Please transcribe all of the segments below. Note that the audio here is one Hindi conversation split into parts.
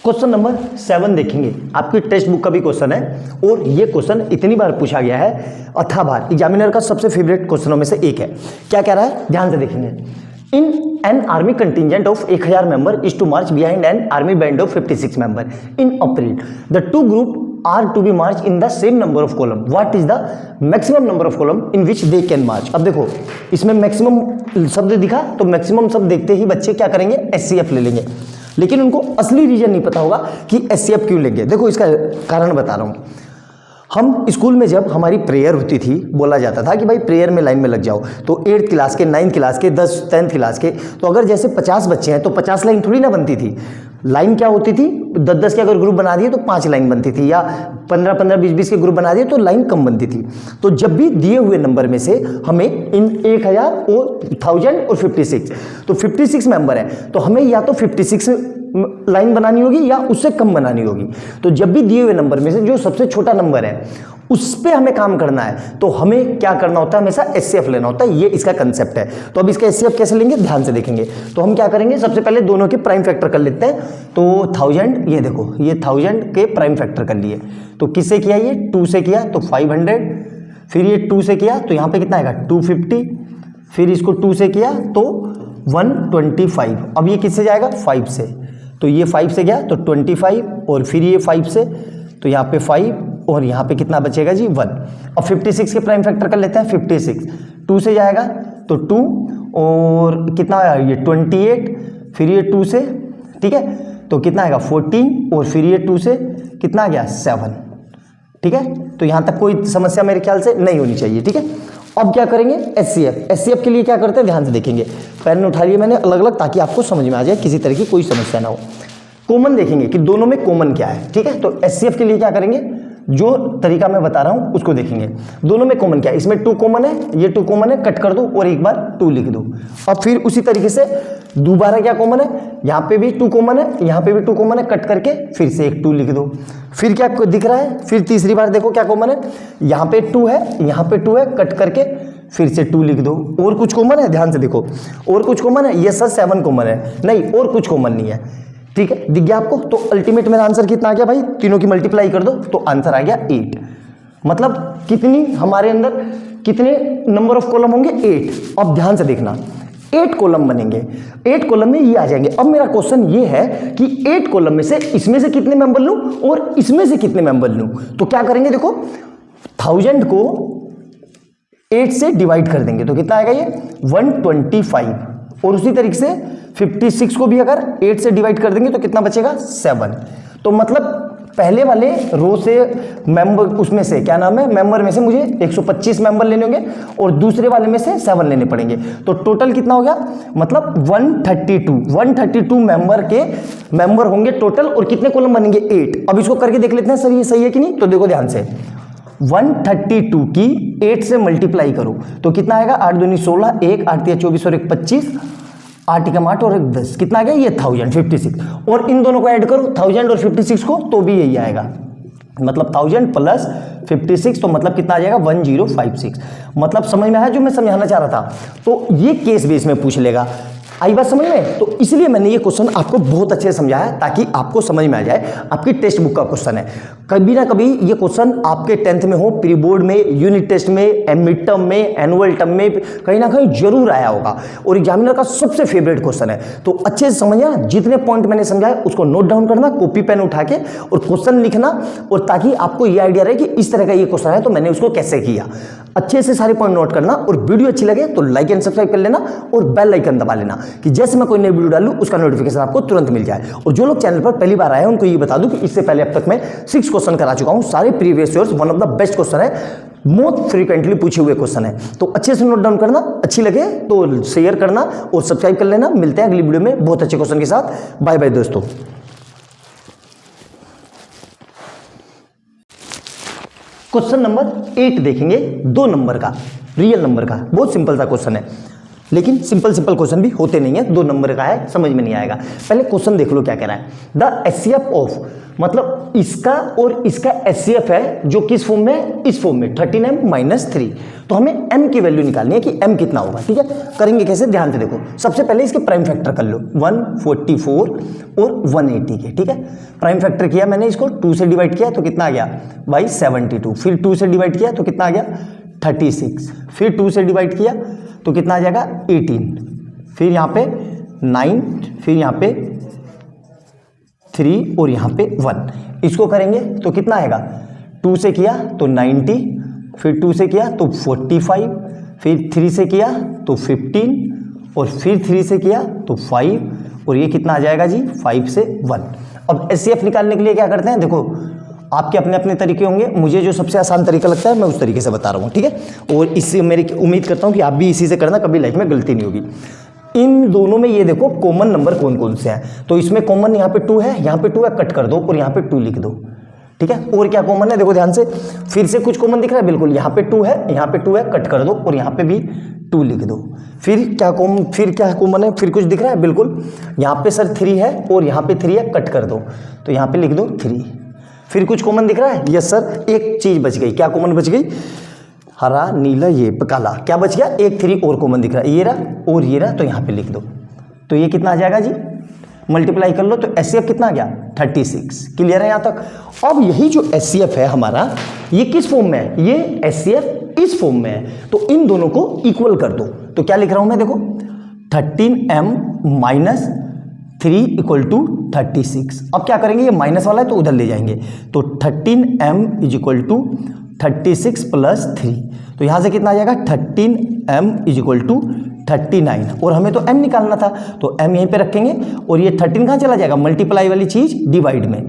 क्वेश्चन नंबर 7 देखेंगे, आपकी टेक्स्ट बुक का भी क्वेश्चन है और ये क्वेश्चन इतनी बार पूछा गया है, अथा बार, एग्जामिनर का सबसे फेवरेट क्वेश्चनों में से एक है। क्या कह रहा है, ध्यान से देखेंगे। In an army contingent of 1000 member is to march behind an army band of 56 member in a parade, the two group are to be march in the same number of column, what is the maximum number of column in which they can march. अब देखो इसमें मैक्सिमम शब्द दिखा, तो मैक्सिमम शब्द देखते ही बच्चे क्या करेंगे, एचसीएफ ले लेंगे, लेकिन उनको असली रीजन नहीं पता होगा कि एचसीएफ क्यों लेंगे। देखो इसका कारण बता रहा हूं। हम स्कूल में जब हमारी प्रेयर होती थी, बोला जाता था कि भाई प्रेयर में लाइन में लग जाओ, तो 8th क्लास के, 9th क्लास के, 10th क्लास के, तो अगर जैसे 50 बच्चे हैं तो 50 लाइन थोड़ी ना बनती थी। लाइन क्या होती थी, 10-10 के अगर ग्रुप बना दिए तो 5 लाइन बनती थी, या 15-15, 20-20 के ग्रुप बना दिए तो लाइन कम बनती थी। तो जब भी दिए हुए नंबर में से हमें इन 1000 और 1000 और 56, तो 56 मेंबर है, तो हमें या तो 56 लाइन बनानी होगी या उससे कम बनानी होगी। तो जब भी दिए हुए नंबर में से जो सबसे छोटा नंबर है उस पे हमें काम करना है, तो हमें क्या करना होता है, हमेशा एचसीएफ लेना होता है। ये इसका कंसेप्ट है। तो अब इसका एचसीएफ कैसे लेंगे, ध्यान से देखेंगे। तो हम क्या करेंगे, सबसे पहले दोनों के प्राइम फैक्टर कर लेते हैं। तो 1000, ये देखो ये 1000 के प्राइम फैक्टर कर लिए, तो किससे किया, ये 2 से किया तो 500, फिर ये 2 से किया तो यहाँ पे कितना आएगा 250, फिर इसको 2 से किया तो 125। अब ये किससे जाएगा, 5 से, तो ये 5 से गया तो 25, और फिर ये 5 से, तो यहाँ पे 5, और यहाँ पे कितना बचेगा जी 1। अब 56 के प्राइम फैक्टर कर लेते हैं। 56 2 से जाएगा तो 2, और कितना आया ये 28, फिर ये 2 से, ठीक है, तो कितना आएगा 14, और फिर ये 2 से कितना आ गया 7, ठीक है। तो यहाँ तक कोई समस्या मेरे ख्याल से नहीं होनी चाहिए, ठीक है। अब क्या करेंगे, एचसीएफ। एचसीएफ के लिए क्या करते हैं, ध्यान से देखेंगे। पेन उठा लिए मैंने अलग अलग, ताकि आपको समझ में आ जाए, किसी तरह की कोई समस्या ना हो। कॉमन देखेंगे कि दोनों में कॉमन क्या है, ठीक है। तो एचसीएफ के लिए क्या करेंगे, जो तरीका मैं बता रहा हूं उसको देखेंगे। दोनों में कॉमन क्या है, इसमें 2 कॉमन है, ये 2 कॉमन है, कट कर दो और एक बार 2 लिख दो। अब फिर उसी तरीके से दोबारा क्या कॉमन है, यहाँ पे भी 2 कॉमन है, यहाँ पे भी 2 कॉमन है, कट करके फिर से एक 2 लिख दो। फिर क्या दिख रहा है, फिर तीसरी बार देखो क्या कॉमन है, यहाँ पे 2 है, यहाँ पे 2 है, कट करके फिर से 2 लिख दो। और कुछ कॉमन है, ध्यान से देखो, और कुछ कॉमन है, ये सर 7 कॉमन है, नहीं और कुछ कॉमन नहीं है, ठीक है, दिख गया आपको। तो अल्टीमेट मेरा आंसर कितना आ गया भाई, तीनों की मल्टीप्लाई कर दो तो आंसर आ गया 8। मतलब कितनी हमारे अंदर कितने नंबर ऑफ कॉलम होंगे, 8। अब ध्यान से देखना, 8 कॉलम बनेंगे, 8 कॉलम में ये आ जाएंगे। अब मेरा क्वेश्चन ये है कि 8 कॉलम में से इसमें से कितने मेंबर लूं और इसमें से कितने मेंबर लूं। तो क्या करेंगे, देखो 1000 को 8 से डिवाइड कर देंगे तो कितना आएगा, ये 125, और उसी तरीके से 56 को भी अगर 8 से डिवाइड कर देंगे तो कितना बचेगा 7। तो मतलब पहले वाले रो से मेंबर, उसमें से क्या नाम है, मेंबर में से मुझे 125 मेंबर लेने होंगे और दूसरे वाले में से 7 लेने पड़ेंगे। तो टोटल कितना हो गया, मतलब 132 मेंबर के मेंबर होंगे टोटल, और कितने कॉलम बनेंगे 8। अब इसको करके देख लेते हैं सर ये सही है कि नहीं। तो देखो ध्यान से, 132 की 8 से मल्टीप्लाई करो तो कितना आएगा, 8 दूनी 16, 1 8 3 24 और 1 25, 8 एकम 8 और 1 10, कितना आ गया ये 1056। और इन दोनों को ऐड करो 1000 और 56 को, तो भी यही आएगा, मतलब 1000 प्लस 56, तो मतलब कितना आ जाएगा 1056। मतलब समझ में आया जो मैं समझाना चाह रहा था। तो ये केस बेस में पूछ लेगा, आई बात समझ में। तो इसलिए मैंने ये क्वेश्चन आपको बहुत अच्छे से समझाया ताकि आपको समझ में आ जाए। आपकी टेक्स्ट बुक का क्वेश्चन है, कभी ना कभी ये क्वेश्चन आपके 10th में हो, प्री बोर्ड में, यूनिट टेस्ट में, मिड टर्म में, एनुअल टर्म में कहीं ना कहीं जरूर आया होगा, और एग्जामिनर का सबसे फेवरेट क्वेश्चन है। तो अच्छे से समझना, जितने पॉइंट मैंने समझाया उसको नोट डाउन करना, कॉपी पेन उठा के और क्वेश्चन लिखना, और ताकि आपको ये आइडिया रहे कि इस तरह का ये क्वेश्चन है तो मैंने उसको कैसे किया। अच्छे से सारे पॉइंट नोट करना, और वीडियो अच्छी लगे तो लाइक एंड सब्सक्राइब कर लेना और बेल आइकन दबा लेना कि जैसे मैं कोई नई वीडियो डालूं उसका नोटिफिकेशन आपको तुरंत मिल जाए। और जो लोग चैनल पर पहली बार आए हैं उनको ये बता दूं कि इससे पहले अब तक मैं 6 क्वेश्चन करा चुका हूं, सारे previous years, one of the best question है, मोस्ट फ्रीक्वेंटली पूछे हुए क्वेश्चन है। तो अच्छे से नोट डाउन करना, अच्छी लगे तो शेयर करना और सब्सक्राइब कर लेना। मिलते हैं अगली वीडियो में बहुत अच्छे क्वेश्चन के साथ। बाय बाय दोस्तों। क्वेश्चन नंबर 8 देखेंगे, 2 नंबर का, रियल नंबर का, बहुत सिंपल सा क्वेश्चन है। लेकिन सिंपल सिंपल क्वेश्चन भी होते नहीं है, 2 नंबर का है, समझ में नहीं आएगा। पहले क्वेश्चन देख लो क्या कह रहा है। द एचसीएफ ऑफ, मतलब इसका और इसका एचसीएफ है जो किस फॉर्म में, इस फॉर्म में 13m माइनस 3। तो हमें m की वैल्यू निकालनी है कि m कितना होगा। ठीक है, करेंगे कैसे, ध्यान से देखो। सबसे पहले इसके प्राइम फैक्टर कर लो, 144 और 180 के। ठीक है, प्राइम फैक्टर किया मैंने, इसको 2 से डिवाइड किया तो कितना आ गया भाई 72, फिर 2 से डिवाइड किया तो कितना आ गया 36, फिर 2 से डिवाइड किया तो कितना आ जाएगा 18, फिर यहाँ पे 9, फिर यहाँ पे 3 और यहाँ पे 1। इसको करेंगे तो कितना आएगा, 2 से किया तो 90, फिर 2 से किया तो 45, फिर 3 से किया तो 15 और फिर 3 से किया तो 5 और ये कितना आ जाएगा जी 5 से 1। अब एचसीएफ निकालने के लिए क्या करते हैं, देखो आपके अपने अपने तरीके होंगे, मुझे जो सबसे आसान तरीका लगता है मैं उस तरीके से बता रहा हूँ। ठीक है, और इससे मेरी उम्मीद करता हूँ कि आप भी इसी से करना, कभी लाइफ में गलती नहीं होगी। इन दोनों में ये देखो कॉमन नंबर कौन कौन से हैं, तो इसमें कॉमन यहाँ पे 2 है, यहाँ पे 2 है, कट कर दो और यहाँ पे 2 लिख दो। ठीक है, और क्या कॉमन है देखो ध्यान से, फिर से कुछ कॉमन दिख रहा है, बिल्कुल यहाँ पे 2 है, यहाँ पे 2 है, कट कर दो और यहाँ पे भी 2 लिख दो। फिर क्या कॉमन है, फिर कुछ दिख रहा है, बिल्कुल यहाँ पे सर 3 है और यहाँ पे 3 है, कट कर दो तो यहाँ पे लिख दो 3। फिर कुछ कॉमन दिख रहा है, यस सर, एक चीज बच गई, क्या कॉमन बच गई, हरा नीला ये काला, क्या बच गया, एक 3 और कॉमन दिख रहा है, ये रहा और ये रहा, तो यहाँ पे लिख दो। तो ये कितना आ जाएगा जी, मल्टीप्लाई कर लो तो एचसीएफ कितना आ गया 36। क्लियर है यहाँ तक। अब यही जो एचसीएफ है हमारा, ये किस फॉर्म में है, ये एचसीएफ इस फॉर्म में है, तो इन दोनों को इक्वल कर दो। तो क्या लिख रहा हूं मैं, देखो 13m माइनस 3 इक्वल टू 36। अब क्या करेंगे, ये माइनस वाला है तो उधर ले जाएंगे, तो 13m is equal to 36 plus 3, तो यहां से कितना आ जाएगा 13m इज इक्वल टू 39, और हमें तो m निकालना था तो m यहीं पे रखेंगे, और ये 13 कहाँ चला जाएगा, मल्टीप्लाई वाली चीज डिवाइड में,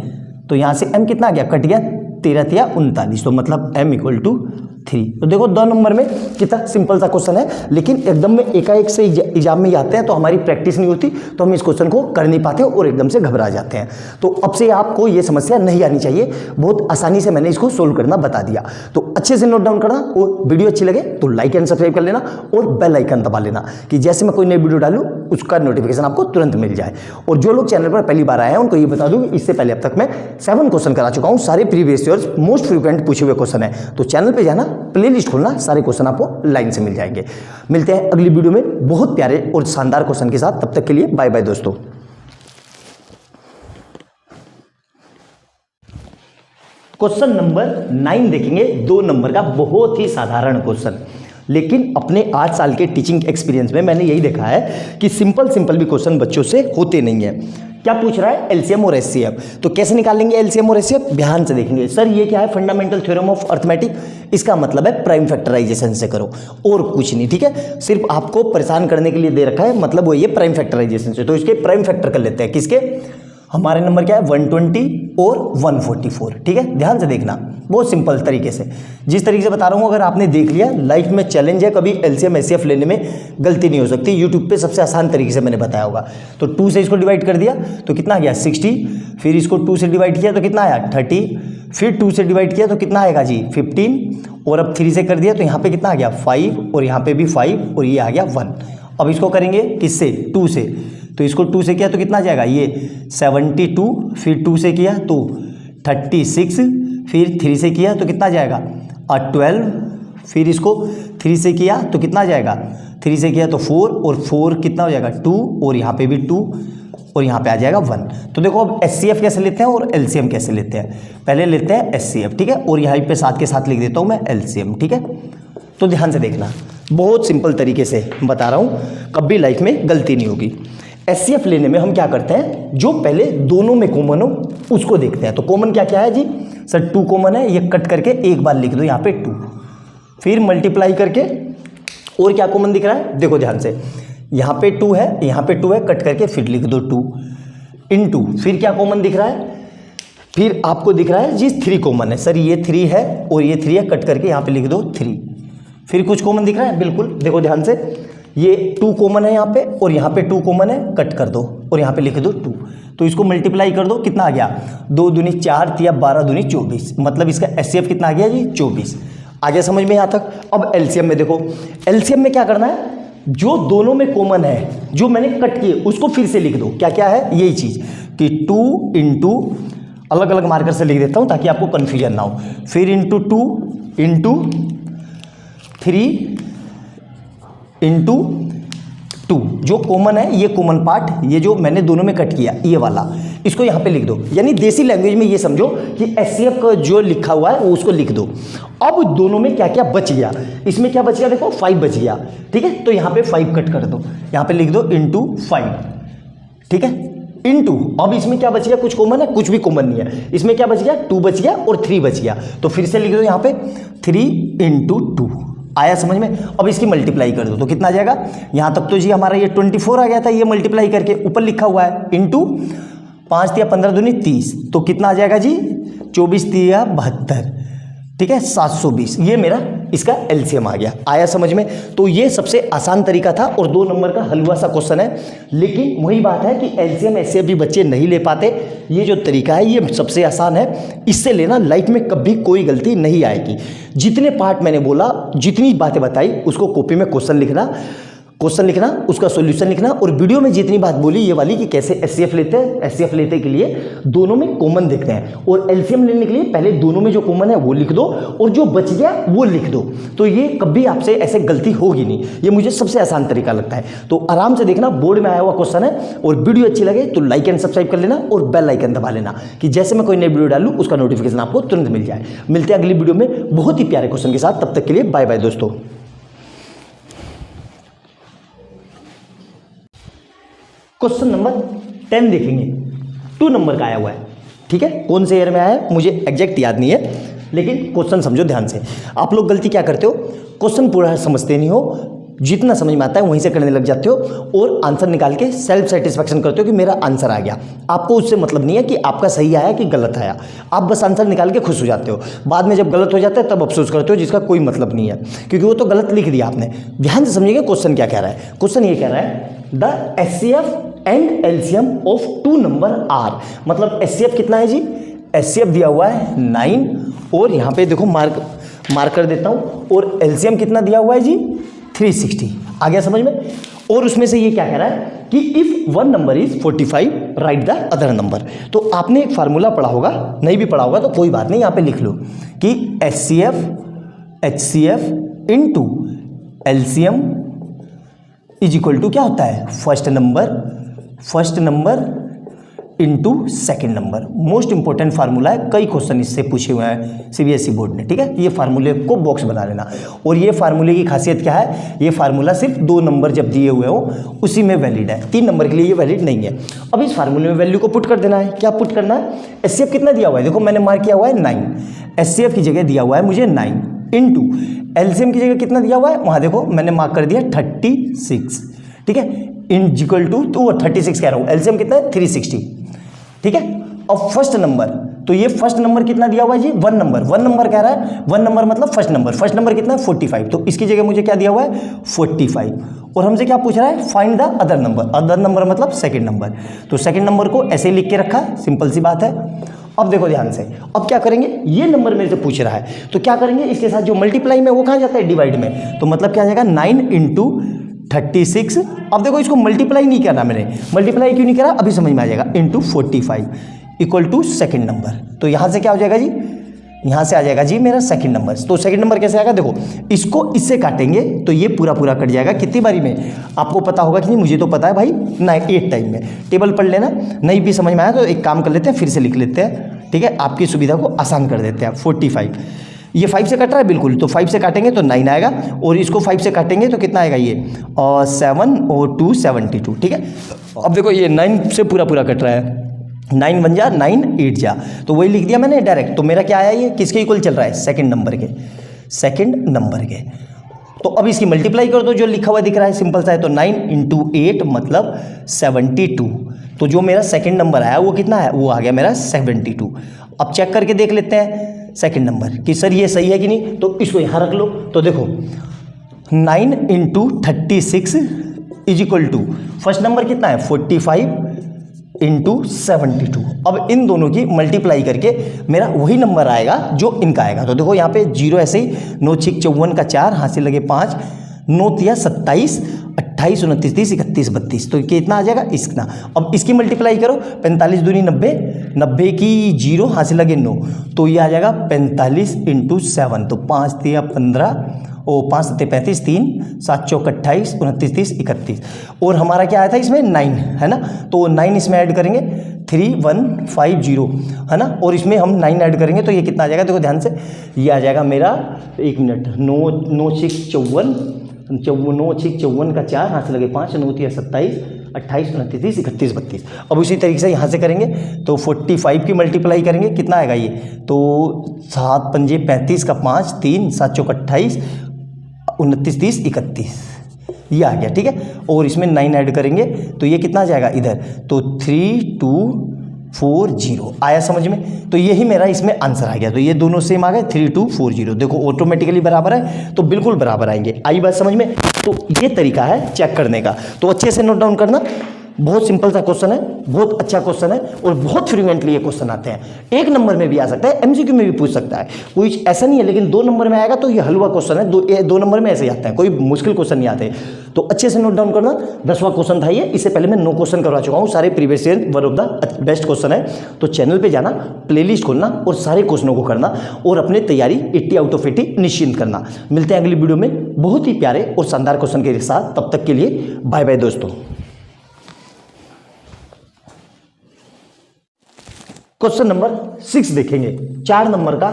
तो यहां से m कितना आ गया, कट गया 13 या 39, तो मतलब m इक्वल टू 3। तो देखो 2 नंबर में कितना सिंपल सा क्वेश्चन है, लेकिन एकदम में एकाएक से एग्जाम में आते हैं तो हमारी प्रैक्टिस नहीं होती, तो हम इस क्वेश्चन को कर नहीं पाते और एकदम से घबरा जाते हैं। तो अब से आपको ये समस्या नहीं आनी चाहिए, बहुत आसानी से मैंने इसको सोल्व करना बता दिया। तो अच्छे से नोट डाउन करना, और वीडियो अच्छी लगे तो लाइक एंड सब्सक्राइब कर लेना और बेल आइकन दबा लेना कि जैसे मैं कोई नई वीडियो डालूं उसका नोटिफिकेशन आपको तुरंत मिल जाए। और जो लोग चैनल पर पहली बार आए हैं उनको ये बता दूं, इससे पहले अब तक मैं 7 क्वेश्चन करा चुका हूं, सारे प्रीवियस ईयर्स मोस्ट फ्रीक्वेंट पूछे हुए क्वेश्चन है। तो चैनल पे जाना, प्लेलिस्ट खोलना, सारे क्वेश्चन आपको लाइन से मिल जाएंगे। मिलते हैं अगली वीडियो में बहुत प्यारे और शानदार क्वेश्चन के साथ, तब तक के लिए बाय बाय दोस्तों। क्वेश्चन नंबर 9 देखेंगे, 2 नंबर का बहुत ही साधारण क्वेश्चन, लेकिन अपने 8 साल के टीचिंग एक्सपीरियंस में मैंने यही देखा है कि सिंपल भी क्वेश्चन बच्चों से होते नहीं है। क्या पूछ रहा है, एलसीएम और एचसीएफ, तो कैसे निकालेंगे एलसीएम और एचसीएफ, ध्यान से देखेंगे। सर ये क्या है, फंडामेंटल थ्योरम ऑफ अर्थमेटिक, इसका मतलब है प्राइम फैक्टराइजेशन से करो और कुछ नहीं। ठीक है, सिर्फ आपको परेशान करने के लिए दे रखा है, मतलब वो ये प्राइम फैक्टराइजेशन से। तो इसके प्राइम फैक्टर कर लेते हैं, किसके, हमारे नंबर क्या है 120 और 144। ठीक है, ध्यान से देखना, बहुत सिंपल तरीके से, जिस तरीके से बता रहा हूँ अगर आपने देख लिया, लाइफ में चैलेंज है, कभी एलसीएम एचसीएफ लेने में गलती नहीं हो सकती। यूट्यूब पे सबसे आसान तरीके से मैंने बताया होगा। तो 2 से इसको डिवाइड कर दिया तो कितना आ गया 60, फिर इसको 2 से डिवाइड किया तो कितना आया 30, फिर 2 से डिवाइड किया तो कितना आएगा जी 15, और अब 3 से कर दिया तो यहाँ पे कितना आ गया 5, और यहाँ पे भी 5, और ये आ गया 1। अब इसको करेंगे किससे, 2 से, तो इसको 2 से किया तो कितना आ जाएगा ये 72, फिर 2 से किया तो 36, फिर 3 से किया तो कितना आ जाएगा 12, फिर इसको 3 से किया तो कितना आ जाएगा, 3 से किया तो 4, और 4 कितना हो जाएगा 2, और यहाँ पे भी 2, और यहाँ पे आ जाएगा 1। तो देखो अब एचसीएफ कैसे लेते हैं और एलसीएम कैसे लेते हैं, पहले लेते हैं एचसीएफ। ठीक है, और यहाँ पे साथ के साथ लिख देता हूँ मैं एलसीएम। ठीक है, तो ध्यान से देखना, बहुत सिंपल तरीके से बता रहा हूँ, कभी लाइफ में गलती नहीं होगी। एचसीएफ लेने में हम क्या करते हैं, जो पहले दोनों में कॉमन हो उसको देखते हैं। तो कॉमन क्या क्या है जी, सर 2 कॉमन है, ये कट करके एक बार लिख दो यहाँ पे 2, फिर मल्टीप्लाई करके, और क्या कॉमन दिख रहा है देखो ध्यान से, यहाँ पे 2 है, यहाँ पे 2 है, कट करके फिर लिख दो 2 इनटू, फिर क्या कॉमन दिख रहा है, फिर आपको दिख रहा है जी 3 कॉमन है, सर ये 3 है और ये 3 है, कट करके यहाँ पे लिख दो 3, फिर कुछ कॉमन दिख रहा है, बिल्कुल देखो ध्यान से, ये 2 कॉमन है यहाँ पे और यहाँ पे 2 कॉमन है, कट कर दो और यहाँ पे लिख दो 2, तो इसको मल्टीप्लाई कर दो, कितना आ गया 2 दूनी 4 या 12 दूनी 24, मतलब इसका एचसीएफ कितना आ गया जी 24। आ गया समझ में यहाँ तक। अब एलसीएम में देखो, एलसीएम में क्या करना है, जो दोनों में कॉमन है, जो मैंने कट किए उसको फिर से लिख दो। क्या क्या है यही चीज कि 2 इंटू, अलग अलग मार्कर से लिख देता हूं ताकि आपको कंफ्यूजन ना हो, फिर इंटू 2 इंटू 3 इंटू 2, जो कॉमन है ये कॉमन पार्ट, ये जो मैंने दोनों में कट किया ये वाला, इसको यहां पे लिख दो। यानी देसी लैंग्वेज में ये समझो कि एचसीएफ का जो लिखा हुआ है वो उसको लिख दो। अब दोनों में क्या क्या बच गया, इसमें क्या बच गया देखो 5 बच गया, ठीक है, तो यहां पे 5 कट कर दो, यहां पे लिख दो इंटू 5, ठीक है, इंटू। अब इसमें क्या बच गया, कुछ कॉमन है, कुछ भी कॉमन नहीं है, इसमें क्या बच गया 2 बच गया और 3 बच गया, तो फिर से लिख दो यहां पे 3 इंटू 2। आया समझ में? अब इसकी मल्टीप्लाई कर दो तो कितना आ जाएगा, यहां तक तो जी हमारा ये 24 आ गया था, ये मल्टीप्लाई करके ऊपर लिखा हुआ है इंटू 5 या 15 दूनी 30, तो कितना आ जाएगा जी 24 या 72, ठीक है, 720। ये मेरा इसका एलसीएम आ गया। आया समझ में? तो ये सबसे आसान तरीका था और 2 नंबर का हलवा सा क्वेश्चन है, लेकिन वही बात है कि एलसीएम ऐसे भी बच्चे नहीं ले पाते। ये जो तरीका है ये सबसे आसान है, इससे लेना लाइफ में कभी कोई गलती नहीं आएगी। जितने पार्ट मैंने बोला, जितनी बातें बताई, उसको कॉपी में क्वेश्चन लिखना, उसका सॉल्यूशन लिखना, और वीडियो में जितनी बात बोली ये वाली कि कैसे एचसीएफ लेते हैं, एचसीएफ लेते के लिए दोनों में कॉमन देखते हैं, और एलसीएम लेने के लिए पहले दोनों में जो कॉमन है वो लिख दो और जो बच गया वो लिख दो। तो ये कभी आपसे ऐसे गलती होगी नहीं, ये मुझे सबसे आसान तरीका लगता है। तो आराम से देखना, बोर्ड में आया हुआ क्वेश्चन है, और वीडियो अच्छी लगे तो लाइक एंड सब्सक्राइब कर लेना और बेल आइकन दबा लेना कि जैसे मैं कोई नई वीडियो डालूं उसका नोटिफिकेशन आपको तुरंत मिल जाए। मिलते हैं अगली वीडियो में बहुत ही प्यारे क्वेश्चन के साथ, तब तक के लिए बाय बाय दोस्तों। क्वेश्चन नंबर 10 देखेंगे, 2 नंबर का आया हुआ है, ठीक है, कौन से ईयर में आया है मुझे एग्जैक्ट याद नहीं है, लेकिन क्वेश्चन समझो ध्यान से। आप लोग गलती क्या करते हो, क्वेश्चन पूरा समझते नहीं हो, जितना समझ में आता है वहीं से करने लग जाते हो और आंसर निकाल के सेल्फ सेटिस्फैक्शन करते हो कि मेरा आंसर आ गया। आपको उससे मतलब नहीं है कि आपका सही आया कि गलत आया, आप बस आंसर निकाल के खुश हो जाते हो। बाद में जब गलत हो जाता है तब अफसोस करते हो, जिसका कोई मतलब नहीं है, क्योंकि वो तो गलत लिख दिया आपने। ध्यान से समझिएगा क्वेश्चन क्या कह रहा है। क्वेश्चन ये कह रहा है the HCF and LCM of 2 number are, मतलब एचसीएफ कितना है जी, एचसीएफ दिया हुआ है 9, और यहाँ पे देखो मार्क कर देता हूँ, और एलसीएम कितना दिया हुआ है जी 360। आ गया समझ में? और उसमें से ये क्या कह रहा है कि if 1 number is 45 right the other number. तो आपने एक फार्मूला पढ़ा होगा, नहीं भी पढ़ा होगा तो कोई बात नहीं, यहाँ पे लिख लो कि HCF into LCM is equal to क्या होता है, first number into second number. Most important formula है, कई क्वेश्चन इससे पूछे हुए हैं सीबीएसई बोर्ड ने, ठीक है। ये फार्मूले को बॉक्स बना लेना, और ये फार्मूले की खासियत क्या है, ये फार्मूला सिर्फ 2 नंबर जब दिए हुए हो उसी में वैलिड है, 3 नंबर के लिए ये वैलिड नहीं है। अब इस फार्मूले में वैल्यू को पुट कर देना है। क्या पुट करना है, एचसीएफ कितना दिया हुआ है, देखो मैंने मार्क किया हुआ है 9, एचसीएफ की जगह दिया हुआ है मुझे 9, इंटू एलसीएम की जगह कितना दिया हुआ है, वहाँ देखो मैंने मार्क कर दिया 36, ठीक है, इन इक्वल टू, तो 36 कह रहा हूँ, एलसीएम कितना है 360, ठीक है। अब फर्स्ट नंबर, तो ये फर्स्ट नंबर कितना दिया हुआ है जी 1 नंबर कह रहा है, 1 नंबर मतलब फर्स्ट नंबर कितना है 45, तो इसकी जगह मुझे क्या दिया हुआ है 45, और हमसे क्या पूछ रहा है, फाइंड द अदर नंबर मतलब सेकंड नंबर। तो सेकंड नंबर को ऐसे लिख के रखा, सिंपल सी बात है। अब देखो ध्यान से, अब क्या करेंगे, ये नंबर मेरे से पूछ रहा है तो क्या करेंगे, इसके साथ जो मल्टीप्लाई में वो कहाँ जाता है, डिवाइड में, तो मतलब क्या आ जाएगा 9 इंटू 36। अब देखो इसको मल्टीप्लाई नहीं करना मैंने, मल्टीप्लाई क्यों नहीं करा अभी समझ में आ जाएगा, into 45 equal to second number. तो यहाँ से क्या हो जाएगा जी, यहाँ से आ जाएगा जी मेरा सेकंड नंबर। तो सेकंड नंबर कैसे आएगा, देखो इसको इससे काटेंगे तो ये पूरा कट जाएगा। कितनी बारी में आपको पता होगा कि नहीं, मुझे तो पता है भाई, 8 टाइम में। टेबल पढ़ लेना, नहीं भी समझ में आया तो एक काम कर लेते हैं, फिर से लिख लेते हैं, ठीक है, आपकी सुविधा को आसान कर देते हैं। 45 ये 5 से कट रहा है बिल्कुल, तो 5 से काटेंगे तो 9 आएगा, और इसको 5 से काटेंगे तो कितना आएगा ये, और 7 और 2 72, ठीक है। अब देखो ये 9 से पूरा कट रहा है, 9 1 जा 9 8 जा, तो वही लिख दिया मैंने डायरेक्ट। तो मेरा क्या आया, ये किसके इक्वल चल रहा है, सेकंड नंबर के। तो अब इसकी मल्टीप्लाई कर दो, जो लिखा हुआ दिख रहा है सिंपल सा है, तो 9 इंटू 8 मतलब 72। तो जो मेरा सेकंड नंबर आया वो कितना है, वो आ गया मेरा 72। अब चेक करके देख लेते हैं सेकंड नंबर कि सर ये सही है कि नहीं, तो इसको यहाँ रख लो। तो देखो 9 into 36 is equal to first number कितना है 45 इंटू 72। अब इन दोनों की मल्टीप्लाई करके मेरा वही नंबर आएगा जो इनका आएगा। तो देखो यहाँ पे 0 ऐसे ही, 9 6 54 का 4, हाथ से लगे 5, 9 3 27 28, 29, 30, 31, 32, तो कितना आ जाएगा इसका। अब इसकी मल्टीप्लाई करो, 45 दूनी 90, 90 की 0 हाथ से लगे 9, तो ये आ जाएगा 45 × 7, तो 5 तिया 15 और 5 सत्ते 35, 3 7 चौक 28, 29, 30, 31, और हमारा क्या आया था इसमें 9 है ना, तो 9 इसमें ऐड करेंगे 3150 है ना, और इसमें हम 9 ऐड करेंगे तो ये कितना आ जाएगा, देखो ध्यान से, ये आ जाएगा मेरा 1 मिनट 9 6 54, 9 6 54 का 4 हाथ से लगे 5, 9 3 27, 28, 29, 30, 31, 32। अब उसी तरीके से यहाँ से करेंगे तो 45 की मल्टीप्लाई करेंगे, कितना आएगा ये, तो 7 पंजे 35 का 5, 3 7 चौक 28, 29, 30, 31, ये आ गया, ठीक है। और इसमें 9 ऐड करेंगे तो ये कितना आ जाएगा इधर, तो 3240 आया समझ में, तो यही मेरा इसमें आंसर आ गया। तो ये दोनों सेम आ गए, 3240, देखो ऑटोमेटिकली बराबर है, तो बिल्कुल बराबर आएंगे। आई बात समझ में। तो ये तरीका है चेक करने का, तो अच्छे से नोट डाउन करना। बहुत सिंपल सा क्वेश्चन है, बहुत अच्छा क्वेश्चन है, और बहुत फ्रीक्वेंटली ये क्वेश्चन आते हैं। 1 नंबर में भी आ सकता है, एमसीक्यू में भी पूछ सकता है, कोई ऐसा नहीं है, लेकिन 2 नंबर में आएगा तो ये हलवा क्वेश्चन है। 2 नंबर में ऐसे ही आते हैं, कोई मुश्किल क्वेश्चन नहीं आते। तो अच्छे से नोट डाउन करना। 10वां क्वेश्चन था ये, इससे पहले मैं 9 क्वेश्चन करवा चुका हूँ, सारे previous year one of the best question है। तो चैनल पे जाना, प्लेलिस्ट खोलना और सारे क्वेश्चनों को करना, और अपने तैयारी 80 आउट ऑफ 80 निश्चिंत करना। मिलते हैं अगली वीडियो में बहुत ही प्यारे और शानदार क्वेश्चन के साथ, तब तक के लिए बाय बाय दोस्तों। क्वेश्चन नंबर 6 देखेंगे, 4 नंबर का,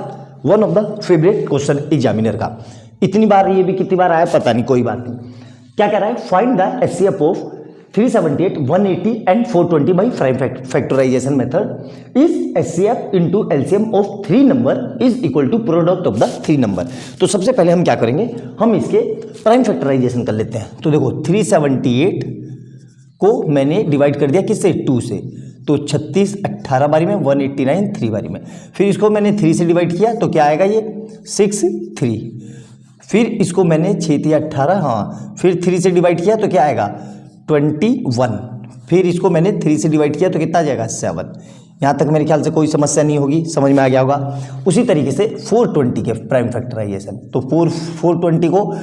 one of the favourite question examiner का। इतनी बार ये भी कितनी बार आया पता नहीं, कोई बात नहीं। क्या कह रहा है, find the HCF of 378, 180 and 420 by prime factorisation method is HCF into LCM of 3 number is equal to product of the 3 number. तो सबसे पहले हम क्या करेंगे, हम इसके प्राइम फैक्टराइजेशन कर लेते हैं। तो देखो 378 को मैंने डिवाइड कर दिया किससे, 2 से, तो 36 18 बारी में, 189 3 बारी में। फिर इसको मैंने 3 से डिवाइड किया तो क्या आएगा ये 6 3। फिर इसको मैंने 6 3 18, हाँ, फिर 3 से डिवाइड किया तो क्या आएगा 21। फिर इसको मैंने 3 से डिवाइड किया तो कितना आ जाएगा 7। यहाँ तक मेरे ख्याल से कोई समस्या नहीं होगी, समझ में आ गया होगा। उसी तरीके से 420 के प्राइम फैक्टराइजेशन, तो 420 को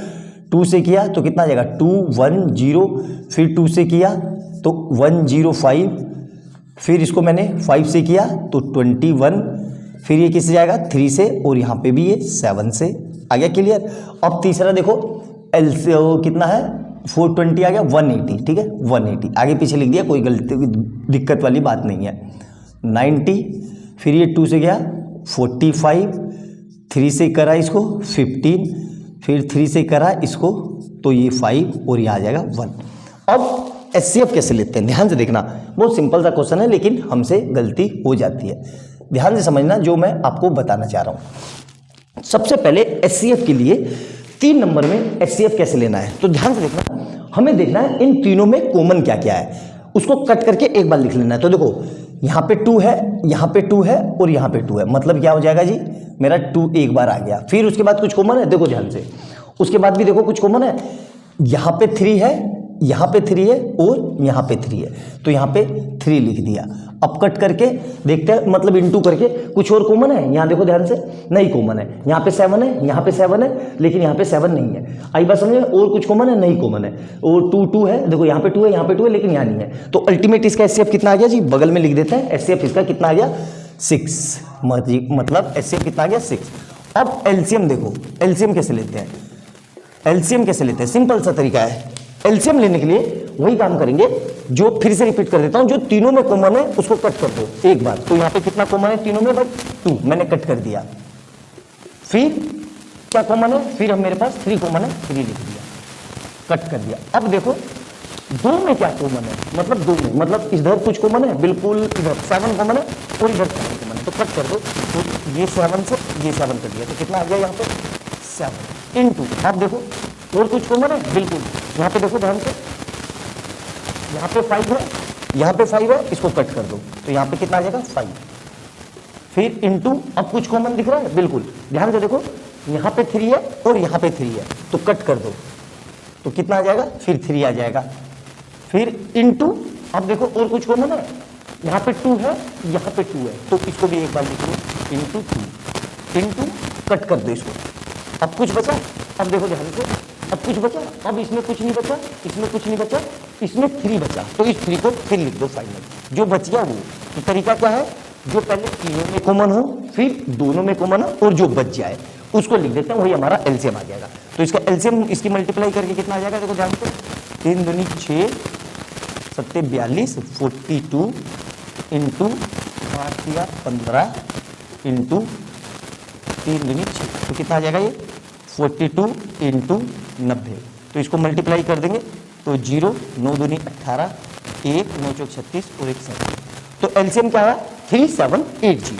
2 से किया तो कितना आ जाएगा 210, फिर 2 से किया तो 105, फिर इसको मैंने 5 से किया तो 21, फिर ये किससे जाएगा 3 से, और यहाँ पे भी ये 7 से आ गया। क्लियर। अब तीसरा देखो एल से कितना है 420 आ गया 180, ठीक है 180, आगे पीछे लिख दिया, कोई गलती दिक्कत वाली बात नहीं है। 90, फिर ये 2 से गया 45, 3 से करा इसको 15, फिर 3 से करा इसको तो ये 5, और ये आ जाएगा 1। अब एचसीएफ कैसे लेते हैं, ध्यान से देखना, बहुत सिंपल सा क्वेश्चन है, लेकिन हमसे गलती हो जाती है। ध्यान से समझना जो मैं आपको बताना चाह रहा हूँ। सबसे पहले एचसीएफ के लिए 3 नंबर में एचसीएफ कैसे लेना है, तो ध्यान से देखना, हमें देखना है इन तीनों में कॉमन क्या क्या है, उसको कट करके एक बार लिख लेना है। तो देखो यहाँ पे 2 है, यहाँ पे 2 है, और यहाँ पे 2 है, मतलब क्या हो जाएगा जी, मेरा 2 एक बार आ गया। फिर उसके बाद कुछ कॉमन है, देखो ध्यान से, उसके बाद भी देखो कुछ कॉमन है, यहाँ पे 3 है, यहाँ पे 3 है, और यहाँ पे 3 है, तो यहाँ पे 3 लिख दिया। अब कट करके देखते हैं, मतलब इनटू करके कुछ और कॉमन है, यहाँ देखो ध्यान से, नहीं कॉमन है, यहाँ पे 7 है, यहाँ पे 7 है, लेकिन यहाँ पे 7 नहीं है। आई बात समझ में, और कुछ कॉमन है, नहीं कॉमन है, और 2 है, देखो यहाँ पे 2 है, यहाँ पे 2 है, लेकिन यहाँ नहीं है। तो अल्टीमेट इसका एचसीएफ कितना आ गया जी, बगल में लिख देते हैं, एचसीएफ इसका कितना आ गया 6, मतलब एचसीएफ कितना आ गया 6। अब एलसीएम देखो, एलसीएम कैसे लेते हैं, एलसीएम कैसे लेते हैं, सिंपल सा तरीका है। एलसीएम लेने के लिए वही काम करेंगे जो फिर से रिपीट कर देता हूं, जो तीनों में कॉमन है उसको कट कर दो एक बार। तो यहाँ पे कितना कॉमन है तीनों में, भाई 2, मैंने कट कर दिया। फिर क्या कॉमन है, फिर हम मेरे पास 3 कॉमन है, 3 लिख दिया, कट कर दिया। अब देखो 2 में क्या कॉमन है, मतलब 2 में, मतलब इधर कुछ कॉमन है, बिल्कुल इधर 7 कॉमन है, और इधर 7 कॉमन है, तो कट कर दो। तो ये 7 से ये 7 कर दिया, तो कितना आ गया यहाँ पे 7 इंटू। अब देखो और कुछ कॉमन है, बिल्कुल यहाँ पे देखो ध्यान से, यहाँ पे 5 है, यहाँ पे 5 है, इसको कट कर दो, तो यहाँ पे कितना आ जाएगा 5। फिर इंटू, अब कुछ कॉमन दिख रहा है, बिल्कुल ध्यान से देखो, यहाँ पे 3 है और यहाँ पे 3 है, तो कट कर दो, तो कितना आ जाएगा, फिर 3 आ जाएगा। फिर इंटू, अब देखो और कुछ कॉमन है, यहाँ पे 2 है, यहाँ पे 2 है, तो इसको भी एक बार लिख लो, इंटू 2, इंटू कट कर दो इसको। अब कुछ बचा, अब देखो ध्यान से, अब कुछ बचा, अब इसमें कुछ नहीं बचा, इसमें कुछ नहीं बचा, इसमें 3 बचा, तो इस 3 को फिर लिख दो फाइनल, जो बच गया वो। तो तरीका क्या है, जो पहले तीनों में कॉमन हो, फिर दोनों में कॉमन हो, और जो बच जाए उसको लिख देते हैं, वही हमारा एलसीएम आ जाएगा। तो इसका एलसीएम इसकी मल्टीप्लाई करके कितना आ जाएगा, देखो ध्यान से, 3 दूनी 6, 7 42, 42 इंटू 5 या 15 इंटू 3 दूनी 6, तो कितना आ जाएगा ये 42 इंटू 90। तो इसको मल्टीप्लाई कर देंगे तो 0, 9 दूनी 18, 1, 9 चौक 36 और 1 7। तो एलसीएम क्या है 3780।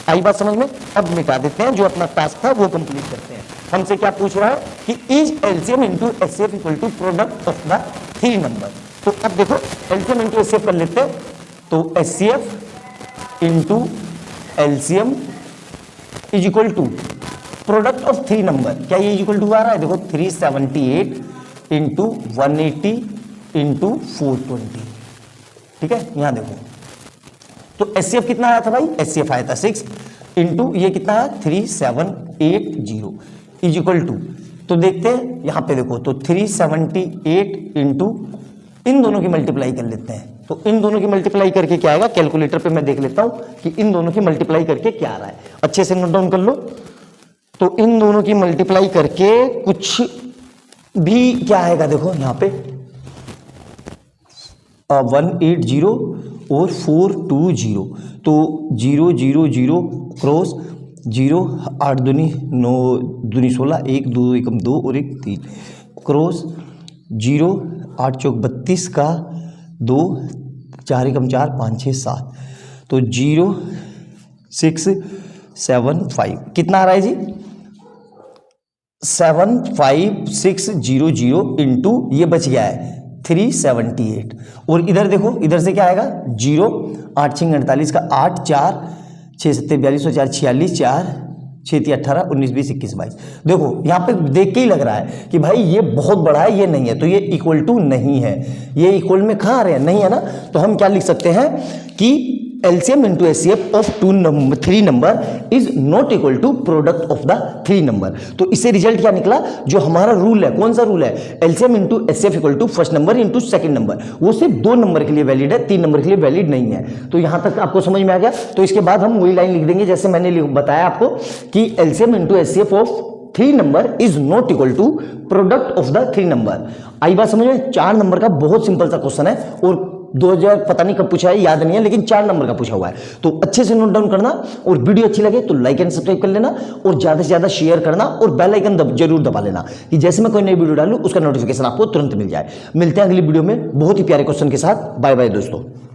आई बात समझ में। अब मिटा देते हैं, जो अपना टास्क था वो कंप्लीट करते हैं। हमसे क्या पूछ रहा है कि is LCM into HCF equal to product of the 3 number. तो अब देखो एलसीएम इंटू एचसीएफ कर लेते हैं, तो HCF into LCM is equal to product of 3 number. क्या ये इक्वल टू आ रहा है, देखो 378 इंटू 180 इंटू 420, ठीक है। यहां देखो तो एचसीएफ कितना आया था भाई, एचसीएफ आया था 6 इंटू ये कितना है 3780 इज इक्वल टू, तो देखते हैं यहां पे देखो, तो 378 इंटू इन दोनों की मल्टीप्लाई कर लेते हैं। तो इन दोनों की मल्टीप्लाई करके क्या आएगा, कैलकुलेटर पे मैं देख लेता हूं कि इन दोनों की मल्टीप्लाई करके क्या आ रहा है, अच्छे से नोट डाउन कर लो। तो इन दोनों की मल्टीप्लाई करके कुछ भी क्या आएगा, देखो यहां पे 180 और 420, तो 0 0 0 क्रॉस 0, 8 दूनी 9 दूनी 16, 1 2 एकम 2 और 1 3 क्रॉस 0, 8 चौक 32 का 2, 4 एकम 4, 5 6 7, तो 0 6 7 5 कितना आ रहा है जी 75600 इंटू ये बच गया है 378, और इधर देखो इधर से क्या आएगा 0, 8 6 48 का 8, 4 6 7 42 और 4 46, 4 6 3 18 19 20 21 22। देखो यहाँ पे देख के ही लग रहा है कि भाई ये बहुत बड़ा है, ये नहीं है, तो ये इक्वल टू नहीं है। ये इक्वल में कहाँ आ रहे हैं, नहीं है ना। तो हम क्या लिख सकते हैं कि LCM into HCF of 3 number is not equal to product of the 3 number. तो इससे रिजल्ट क्या निकला, जो हमारा रूल है, कौन सा रूल है, LCM into HCF equal to first number into second number, वो सिर्फ 2 नंबर के लिए वैलिड है, 3 नंबर के लिए वैलिड नहीं है। तो यहां तक आपको समझ में आ गया। तो इसके बाद हम वही लाइन लिख देंगे जैसे मैंने बताया आपको कि LCM into HCF of 3 number is not equal to product of the 3 number. आई बात समझ में। 4 नंबर का बहुत सिंपल सा क्वेश्चन है और 2000 पता नहीं कब पूछा है, याद नहीं है, लेकिन 4 नंबर का पूछा हुआ है। तो अच्छे से नोट डाउन करना, और वीडियो अच्छी लगे तो लाइक एंड सब्सक्राइब कर लेना, और ज्यादा से ज्यादा शेयर करना, और बेल आइकन जरूर दबा लेना कि जैसे मैं कोई नई वीडियो डालूं उसका नोटिफिकेशन आपको तुरंत मिल जाए। मिलते हैं अगली वीडियो में बहुत ही प्यारे क्वेश्चन के साथ। बाय बाय दोस्तों।